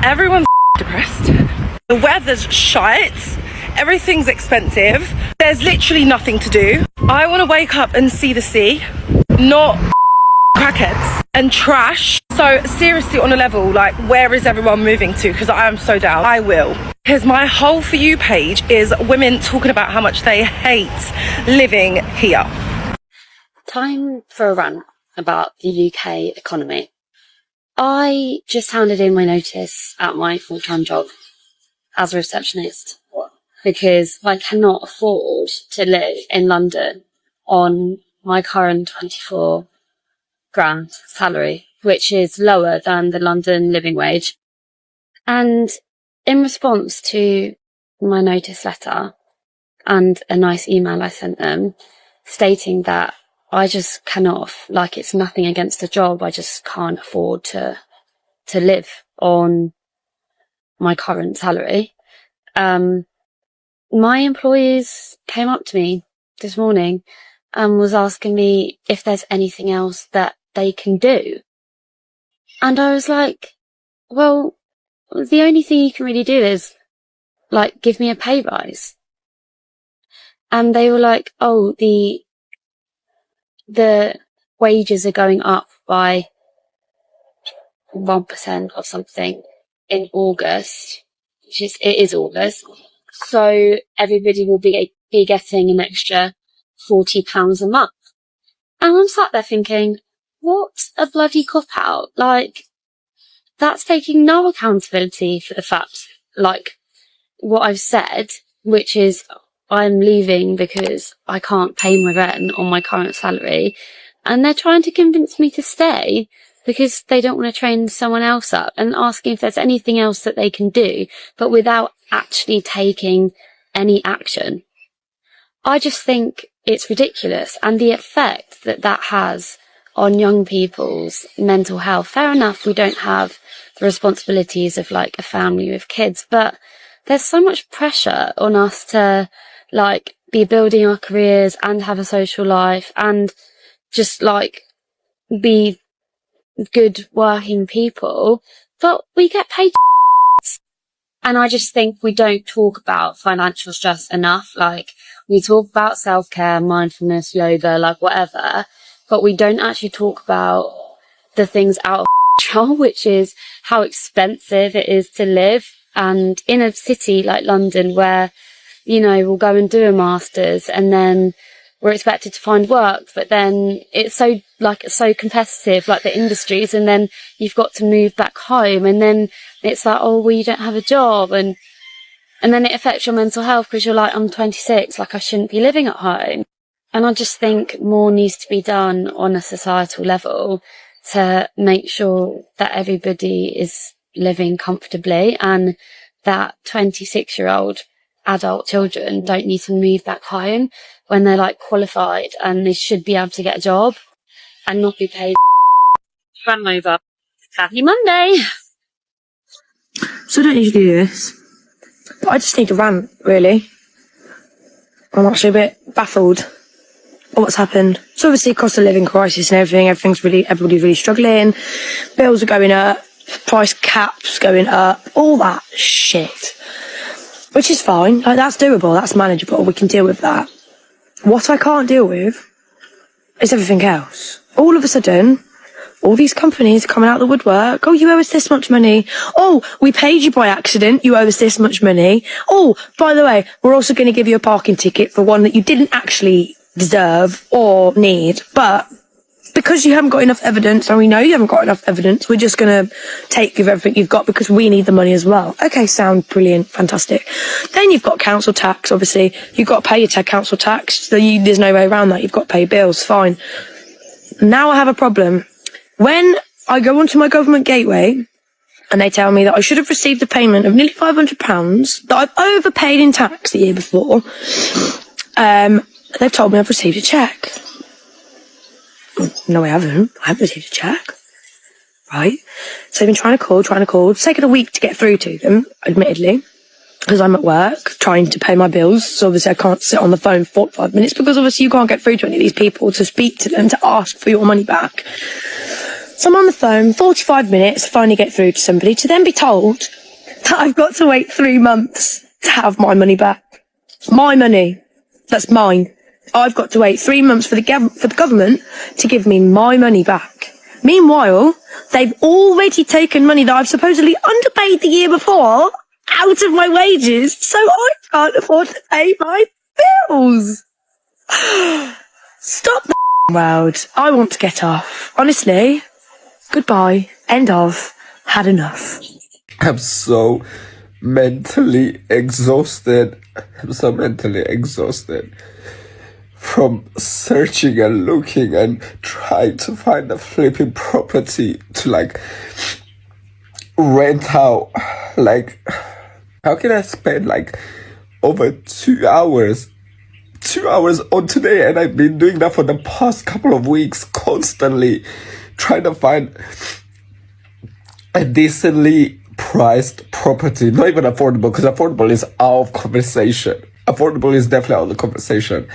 Everyone's depressed. The weather's shite. Everything's expensive. There's literally nothing to do. I want to wake up and see the sea, not crackheads and trash. So seriously, on a level, like, where is everyone moving to? Because I am so down. I will. Because my whole For You page is women talking about how much they hate living here. Time for a rant about the UK economy. I just handed in my notice at my full-time job as a receptionist because I cannot afford to live in London on my current 24 grand salary, which is lower than the London living wage. And in response to my notice letter and a nice email I sent them stating that I just cannot, like, it's nothing against the job, I just can't afford to live on my current salary. My employees came up to me this morning and was asking me if there's anything else that they can do. And I was like, well, the only thing you can really do is, like, give me a pay rise. And they were like, oh, the wages are going up by 1% or something in August, it is August. So everybody will be getting an extra £40 a month. And I'm sat there thinking, what a bloody cop-out. Like, that's taking no accountability for the fact, like, what I've said, which is I'm leaving because I can't pay my rent on my current salary. And they're trying to convince me to stay because they don't want to train someone else up, and asking if there's anything else that they can do, but without actually taking any action. I just think it's ridiculous, and the effect that that has on young people's mental health. Fair enough, we don't have the responsibilities of, like, a family with kids, but there's so much pressure on us to, like, be building our careers and have a social life and just, like, be good working people, but we get paid. And I just think we don't talk about financial stress enough. Like, we talk about self-care, mindfulness, yoga, like, whatever, but we don't actually talk about the things out of control, which is how expensive it is to live. And in a city like London, where, you know, we'll go and do a master's and then we're expected to find work, but then it's so competitive, like the industries, and then you've got to move back home, and then it's like, oh, well, you don't have a job, and then it affects your mental health because you're like, I'm 26, like, I shouldn't be living at home. And I just think more needs to be done on a societal level to make sure that everybody is living comfortably, and that 26-year-old adult children don't need to move back home when they're, like, qualified and they should be able to get a job and not be paid. Run over. Happy Monday. So I don't usually do this, but I just need to rant, really. I'm actually a bit baffled at what's happened. So obviously, cost of living crisis and everything, everybody's really struggling. Bills are going up, price caps going up, all that shit. Which is fine, like, that's doable, that's manageable, we can deal with that. What I can't deal with is everything else. All of a sudden, all these companies are coming out of the woodwork. Oh, you owe us this much money. Oh, we paid you by accident, you owe us this much money. Oh, by the way, we're also going to give you a parking ticket for one that you didn't actually deserve or need, but because you haven't got enough evidence, and we know you haven't got enough evidence, we're just going to take you everything you've got because we need the money as well. Okay, sound brilliant, fantastic. Then you've got council tax, obviously. You've got to pay your council tax, so there's no way around that. You've got to pay bills, fine. Now I have a problem. When I go onto my government gateway and they tell me that I should have received a payment of nearly £500 that I've overpaid in tax the year before, they've told me I've received a cheque. No, I haven't. I haven't received a cheque. Right? So I've been trying to call. It's taken a week to get through to them, admittedly, because I'm at work trying to pay my bills. So obviously I can't sit on the phone for 45 minutes because obviously you can't get through to any of these people to speak to them, to ask for your money back. So I'm on the phone, 45 minutes to finally get through to somebody, to then be told that I've got to wait 3 months to have my money back. My money. That's mine. I've got to wait 3 months for the government to give me my money back. Meanwhile, they've already taken money that I've supposedly underpaid the year before out of my wages, so I can't afford to pay my bills. Stop the world. I want to get off. Honestly. Goodbye. End of. Had enough. I'm so mentally exhausted. From searching and looking and trying to find a flipping property to like rent out. Like, how can I spend like over 2 hours? 2 hours on today, and I've been doing that for the past couple of weeks, constantly trying to find a decently priced property. Not even affordable, because affordable is out of conversation. Affordable is definitely out of the conversation.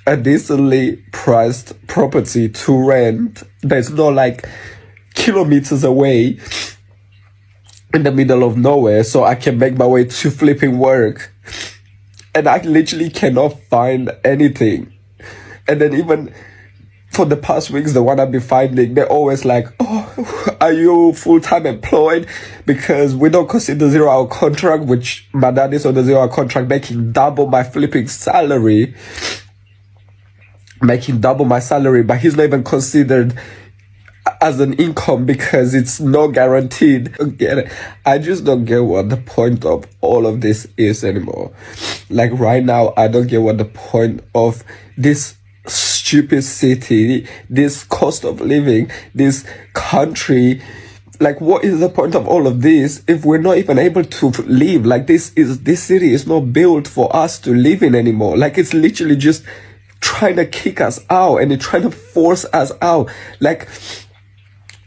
A decently priced property to rent that's not like kilometers away in the middle of nowhere, so I can make my way to flipping work. And I literally cannot find anything. And then even for the past weeks, the one I've been finding, they're always like, oh, are you full-time employed? Because we don't consider 0-hour contract, which my dad is on the 0-hour contract, making double my flipping salary. But he's not even considered as an income because it's not guaranteed. I don't get it. I just don't get what the point of all of this is anymore. Like right now, I don't get what the point of this stupid city, this cost of living, this country. Like, what is the point of all of this if we're not even able to live? Like, this city is not built for us to live in anymore. Like, it's literally just trying to kick us out and it's trying to force us out. Like,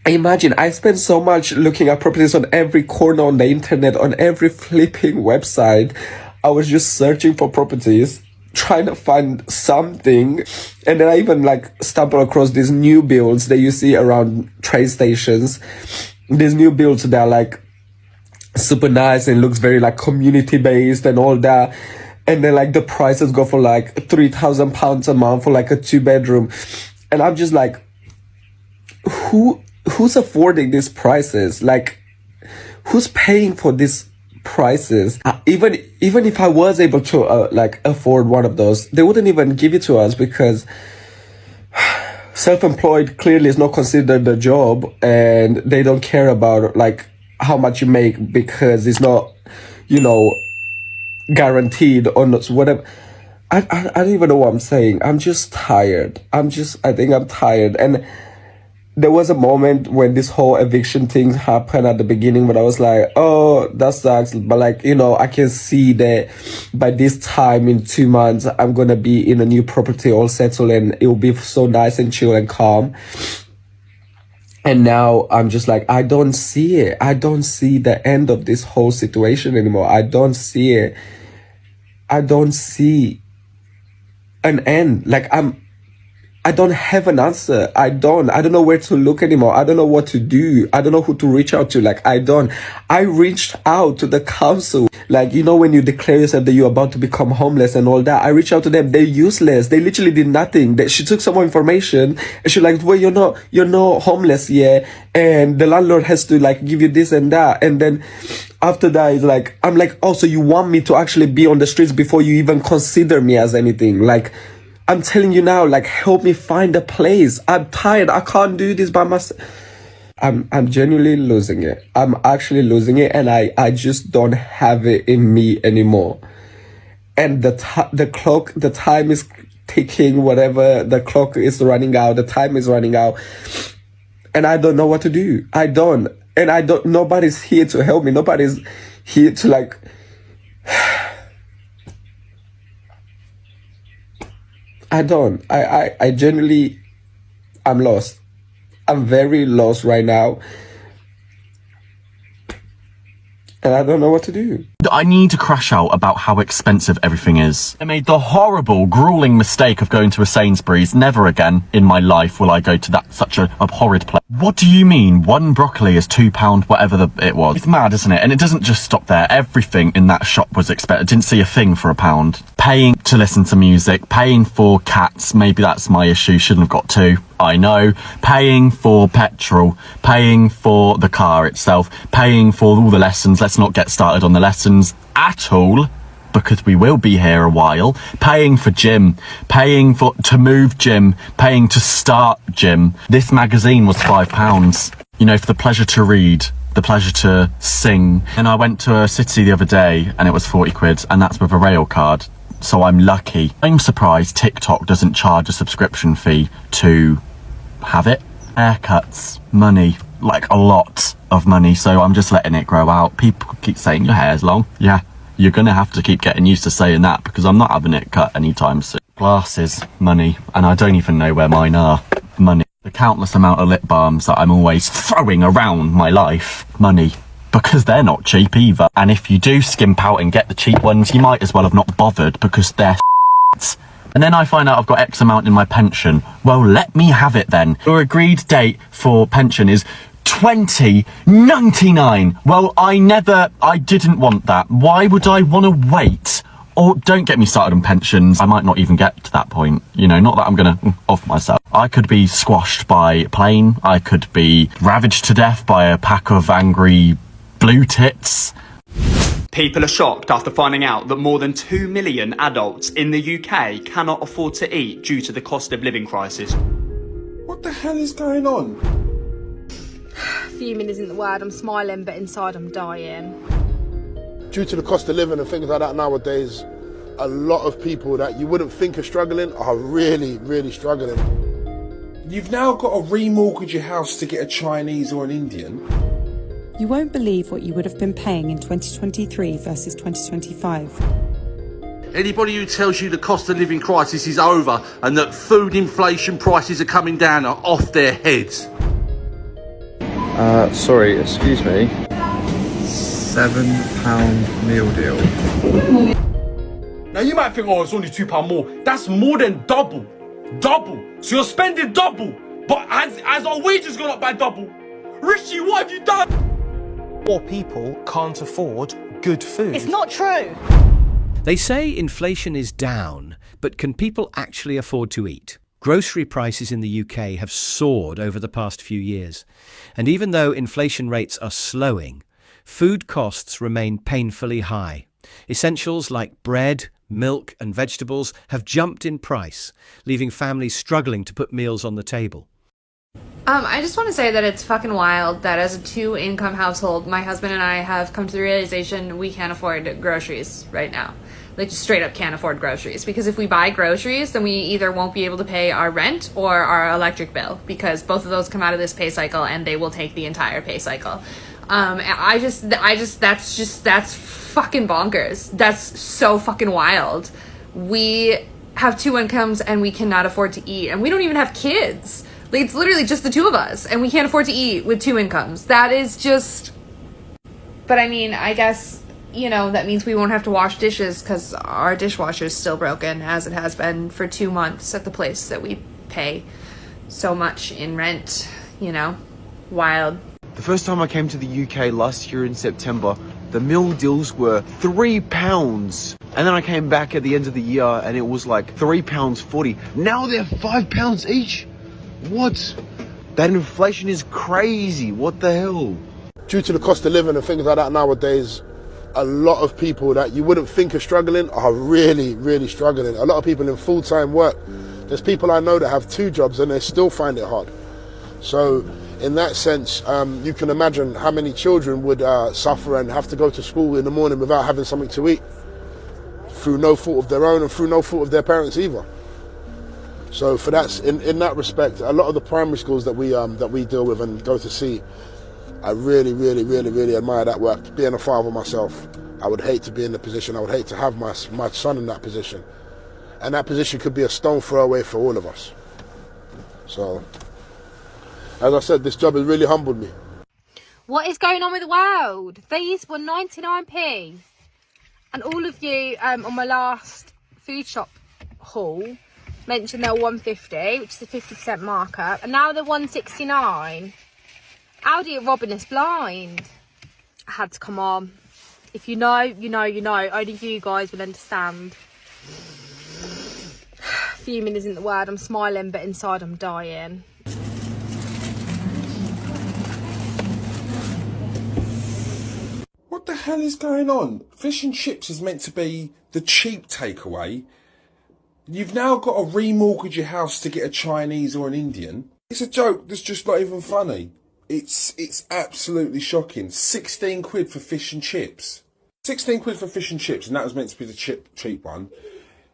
imagine, I spend so much looking at properties on every corner on the internet, on every flipping website. I was just searching for properties, trying to find something. And then I even like stumbled across these new builds that you see around train stations. These new builds that are like super nice and looks very like community based and all that. And then like the prices go for like £3,000 a month for like a 2-bedroom. And I'm just like, who's affording these prices? Like, who's paying for these prices? Even if I was able to like afford one of those, they wouldn't even give it to us because self-employed clearly is not considered a job, and they don't care about like how much you make because it's not, you know, guaranteed or not, whatever. I don't even know what I'm saying. I'm just tired. I think I'm tired. And there was a moment when this whole eviction thing happened at the beginning, but I was like, oh, that sucks. But like, you know, I can see that by this time in 2 months, I'm going to be in a new property all settled and it will be so nice and chill and calm. And now I'm just like, I don't see it. I don't see the end of this whole situation anymore. I don't see it. I don't see an end. Like I don't have an answer. I don't know where to look anymore. I don't know what to do. I don't know who to reach out to. Like, I reached out to the council. Like, you know, when you declare yourself that you're about to become homeless and all that, I reached out to them. They're useless. They literally did nothing. She took some more information and she's like, well, you're not homeless yet. And the landlord has to like give you this and that. And then after that, it's like, I'm like, oh, so you want me to actually be on the streets before you even consider me as anything? Like, I'm telling you now, like, help me find a place. I'm tired. I can't do this by myself. I'm genuinely losing it. I'm actually losing it, and I just don't have it in me anymore. And the time is ticking, whatever, the clock is running out, the time is running out. And I don't know what to do. Nobody's here to help me. Nobody's here to like, I genuinely, I'm lost. I'm very lost right now. And I don't know what to do. I need to crash out about how expensive everything is. I made the horrible, grueling mistake of going to a Sainsbury's. Never again in my life will I go to such a horrid place. What do you mean? One broccoli is £2, whatever it was. It's mad, isn't it? And it doesn't just stop there. Everything in that shop was expensive. I didn't see a thing for £1. Paying to listen to music, paying for cats. Maybe that's my issue. Shouldn't have got two. I know. Paying for petrol, paying for the car itself, paying for all the lessons. Let's not get started on the lessons at all, because we will be here a while. Paying for gym, paying to move gym, paying to start gym. This magazine was £5, you know, for the pleasure to read, the pleasure to sing. And I went to a city the other day and it was 40 quid, and that's with a rail card. So I'm lucky. I'm surprised TikTok doesn't charge a subscription fee to have it. Haircuts, money, like a lot of money. So I'm just letting it grow out. People keep saying your hair's long. Yeah. You're going to have to keep getting used to saying that, because I'm not having it cut anytime soon. Glasses, money, and I don't even know where mine are. Money. The countless amount of lip balms that I'm always throwing around my life. Money. Because they're not cheap either. And if you do skimp out and get the cheap ones, you might as well have not bothered, because they're And then I find out I've got X amount in my pension. Well, let me have it then. Your agreed date for pension is 2099. Well, I didn't want that. Why would I want to wait? Or don't get me started on pensions. I might not even get to that point. You know, not that I'm going to off myself. I could be squashed by a plane. I could be ravaged to death by a pack of angry blue tits. People are shocked after finding out that more than 2 million adults in the UK cannot afford to eat due to the cost of living crisis. What the hell is going on? Fuming isn't the word, I'm smiling, but inside I'm dying. Due to the cost of living and things like that nowadays, a lot of people that you wouldn't think are struggling are really, really struggling. You've now got to remortgage your house to get a Chinese or an Indian. You won't believe what you would have been paying in 2023 versus 2025. Anybody who tells you the cost of living crisis is over and that food inflation prices are coming down are off their heads. Sorry, excuse me. £7 meal deal. Now you might think, oh, it's only £2 more. That's more than double. Double. So you're spending double. But has our wages gone up by double? Richie, what have you done? More people can't afford good food. It's not true. They say inflation is down, but can people actually afford to eat? Grocery prices in the UK have soared over the past few years. And even though inflation rates are slowing, food costs remain painfully high. Essentials like bread, milk and vegetables have jumped in price, leaving families struggling to put meals on the table. I just want to say that it's fucking wild that as a 2-income household, my husband and I have come to the realization we can't afford groceries right now. Like, just straight up can't afford groceries. Because if we buy groceries, then we either won't be able to pay our rent or our electric bill, because both of those come out of this pay cycle and they will take the entire pay cycle. That's fucking bonkers. That's so fucking wild. We have 2 incomes and we cannot afford to eat, and we don't even have kids. Like, it's literally just the 2 of us, and we can't afford to eat with 2 incomes. That is just... But I mean, I guess, you know, that means we won't have to wash dishes because our dishwasher is still broken, as it has been for 2 months at the place that we pay so much in rent, you know? Wild. The first time I came to the UK last year in September, the meal deals were £3. And then I came back at the end of the year and it was like £3.40. Now they're £5 each. What? That inflation is crazy. What the hell? Due to the cost of living and things like that nowadays, a lot of people that you wouldn't think are struggling are really, really struggling. A lot of people in full-time work. There's people I know that have 2 jobs and they still find it hard. So in that sense, you can imagine how many children would suffer and have to go to school in the morning without having something to eat, through no fault of their own and through no fault of their parents either. So for that, in that respect, a lot of the primary schools that we deal with and go to see, I really, really, really, really admire that work. Being a father myself, I would hate to be in the position. I would hate to have my son in that position, and that position could be a stone throw away for all of us. So, as I said, this job has really humbled me. What is going on with the world? These were 99p. And all of you on my last food shop haul mentioned they were 150, which is a 50% markup, and now they're 169. Aldi are robbing us blind. I had to come on. If you know, you know, you know. Only you guys will understand. Fuming isn't the word. I'm smiling, but inside I'm dying. What the hell is going on? Fish and chips is meant to be the cheap takeaway. You've now got to remortgage your house to get a Chinese or an Indian. It's a joke that's just not even funny. It's absolutely shocking. 16 quid for fish and chips. 16 quid for fish and chips, and that was meant to be the cheap one.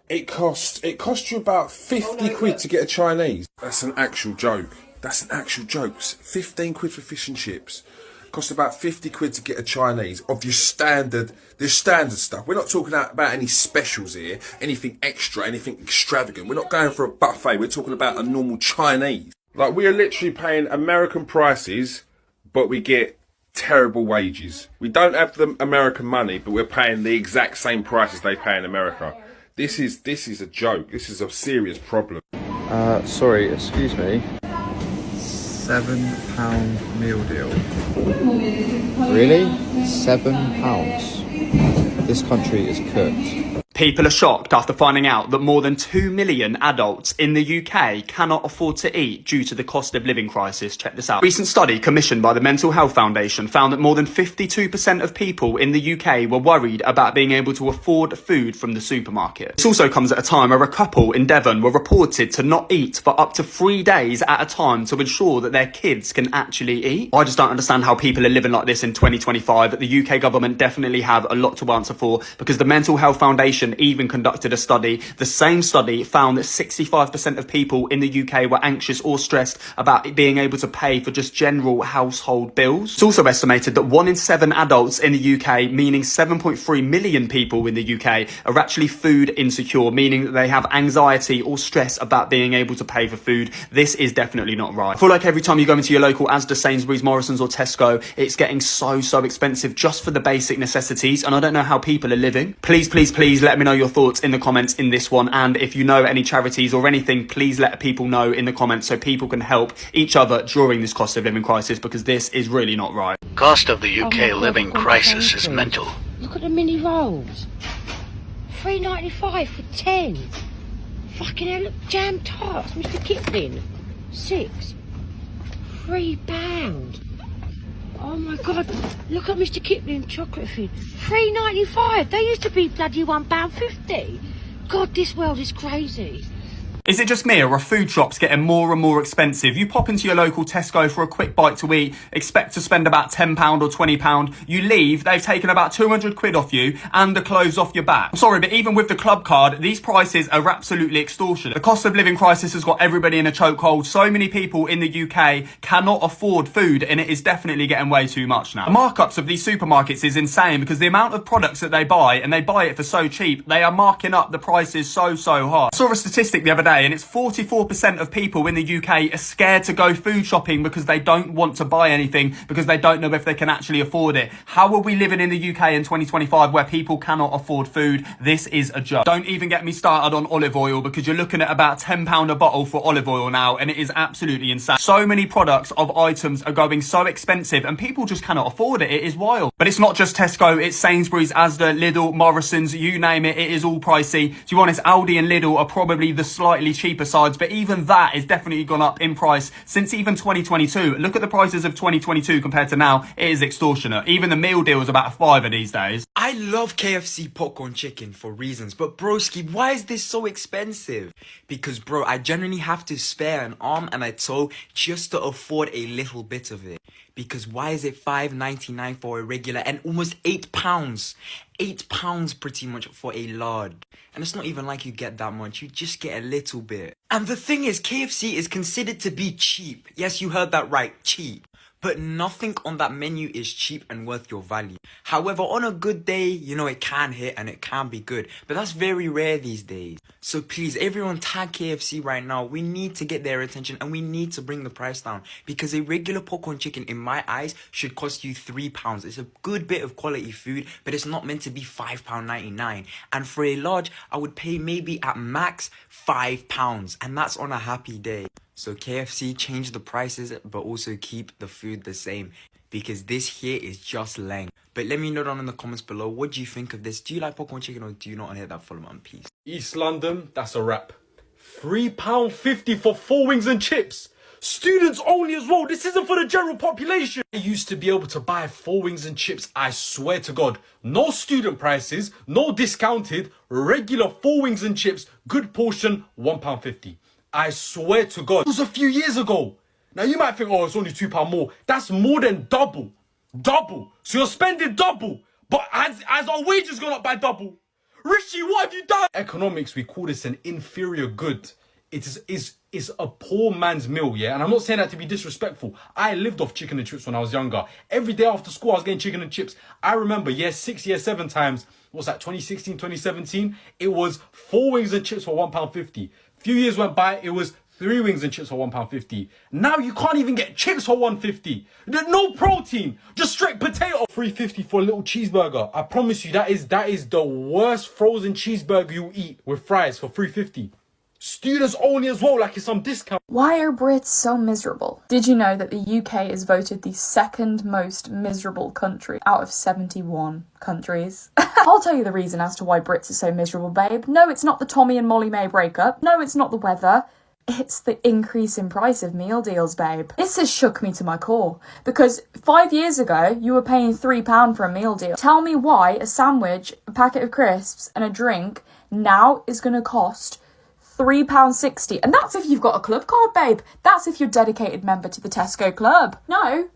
It cost you about 50 quid to get a Chinese. That's an actual joke. That's an actual joke. 15 quid for fish and chips. Cost about 50 quid to get a Chinese of your standard stuff. We're not talking about any specials here, anything extra, anything extravagant. We're not going for a buffet. We're talking about a normal Chinese. Like, we are literally paying American prices, but we get terrible wages. We don't have the American money, but we're paying the exact same prices they pay in America. This is a joke. This is a serious problem. Sorry, excuse me. £7 meal deal. Really? £7? This country is cooked. People are shocked after finding out that more than 2 million adults in the UK cannot afford to eat due to the cost of living crisis. Check this out. A recent study commissioned by the Mental Health Foundation found that more than 52% of people in the UK were worried about being able to afford food from the supermarket. This also comes at a time where a couple in Devon were reported to not eat for up to 3 days at a time to ensure that their kids can actually eat. I just don't understand how people are living like this in 2025. The UK government definitely have a lot to answer for, because the Mental Health Foundation even conducted a study. The same study found that 65% of people in the UK were anxious or stressed about being able to pay for just general household bills. It's also estimated that 1 in 7 adults in the UK, meaning 7.3 million people in the UK, are actually food insecure, meaning that they have anxiety or stress about being able to pay for food. This is definitely not right. I feel like every time you go into your local Asda, Sainsbury's, Morrison's or Tesco, it's getting so expensive just for the basic necessities, and I don't know how people are living. Please let me know your thoughts in the comments in this one, and if you know any charities or anything, please let people know in the comments so people can help each other during this cost of living crisis, because this is really not right. Cost of the UK living crisis is mental. Look at the mini rolls. $3.95 for 10. Fucking hell, look, jam tarts, Mr. Kipling. 6. £3. Oh my god, look at Mr. Kipling chocolate food. $3.95. They used to be bloody £1.50. God, this world is crazy. Is it just me, or are food shops getting more and more expensive? You pop into your local Tesco for a quick bite to eat, expect to spend about £10 or £20. You leave, they've taken about 200 quid off you and the clothes off your back. I'm sorry, but even with the club card, these prices are absolutely extortionate. The cost of living crisis has got everybody in a chokehold. So many people in the UK cannot afford food, and it is definitely getting way too much now. The markups of these supermarkets is insane, because the amount of products that they buy, and they buy it for so cheap, they are marking up the prices so high. I saw a statistic the other day, and it's 44% of people in the UK are scared to go food shopping because they don't want to buy anything, because they don't know if they can actually afford it. How are we living in the UK in 2025 where people cannot afford food? This is a joke. Don't even get me started on olive oil, because you're looking at about £10 a bottle for olive oil now, and it is absolutely insane. So many products of items are going so expensive, and people just cannot afford it. It is wild. But it's not just Tesco, it's Sainsbury's, Asda, Lidl, Morrison's, you name it, it is all pricey. To be honest, Aldi and Lidl are probably the slightly cheaper sides, but even that is definitely gone up in price since even 2022. Look at the prices of 2022 compared to now. It is extortionate. Even the meal deal is about £5 these days. I love KFC popcorn chicken for reasons, but broski, why is this so expensive? Because bro, I generally have to spare an arm and a toe just to afford a little bit of it. Because why is it $5.99 for a regular and almost £8? £8 pretty much for a lard. And it's not even like you get that much, you just get a little bit. And the thing is, KFC is considered to be cheap. Yes, you heard that right, cheap. But nothing on that menu is cheap and worth your value. However, on a good day, you know, it can hit and it can be good. But that's very rare these days. So please, everyone tag KFC right now. We need to get their attention and we need to bring the price down. Because a regular popcorn chicken, in my eyes, should cost you £3. It's a good bit of quality food, but it's not meant to be £5.99. And for a large, I would pay maybe at max £5. And that's on a happy day. So KFC, change the prices, but also keep the food the same. Because this here is just lame. But let me know down in the comments below, what do you think of this? Do you like popcorn chicken or do you not? And hit that follow button, peace. East London, that's a wrap. £3.50 for 4 wings and chips. Students only as well. This isn't for the general population. I used to be able to buy 4 wings and chips, I swear to God. No student prices, no discounted, regular 4 wings and chips, good portion, £1.50. I swear to God. It was a few years ago. Now you might think, oh, it's only £2 more. That's more than double. Double. So you're spending double. But as our wages gone up by double. Richie, what have you done? Economics, we call this an inferior good. It is a poor man's meal, yeah? And I'm not saying that to be disrespectful. I lived off chicken and chips when I was younger. Every day after school, I was getting chicken and chips. I remember, year 6, year 7 times, what's that, 2016, 2017? It was 4 wings and chips for £1.50. Few years went by, it was 3 wings and chips for £1.50. Now you can't even get chips for £1.50. No protein, just straight potato. £3.50 for a little cheeseburger. I promise you, that is the worst frozen cheeseburger you eat with fries for £3.50. Students only as well, like it's some discount. Why are Brits so miserable? Did you know that the UK is voted the second most miserable country out of 71 countries? I'll tell you the reason as to why Brits are so miserable, babe. No, it's not the Tommy and Molly May breakup. No, it's not the weather. It's the increase in price of meal deals, babe. This has shook me to my core. Because 5 years ago, you were paying £3 for a meal deal. Tell me why a sandwich, a packet of crisps and a drink now is going to cost £3.60. And that's if you've got a club card, babe. That's if you're a dedicated member to the Tesco Club. No,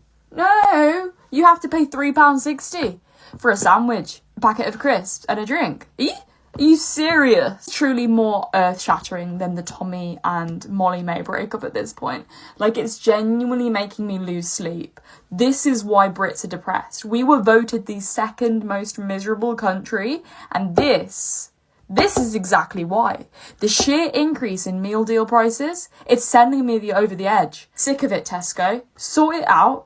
you have to pay £3.60 for a sandwich, a packet of crisps and a drink. Are you serious? Truly more earth-shattering than the Tommy and Molly May breakup at this point. Like, it's genuinely making me lose sleep. This is why Brits are depressed. We were voted the second most miserable country, and this is exactly why. The sheer increase in meal deal prices, it's sending me over the edge. Sick of it, Tesco. Sort it out.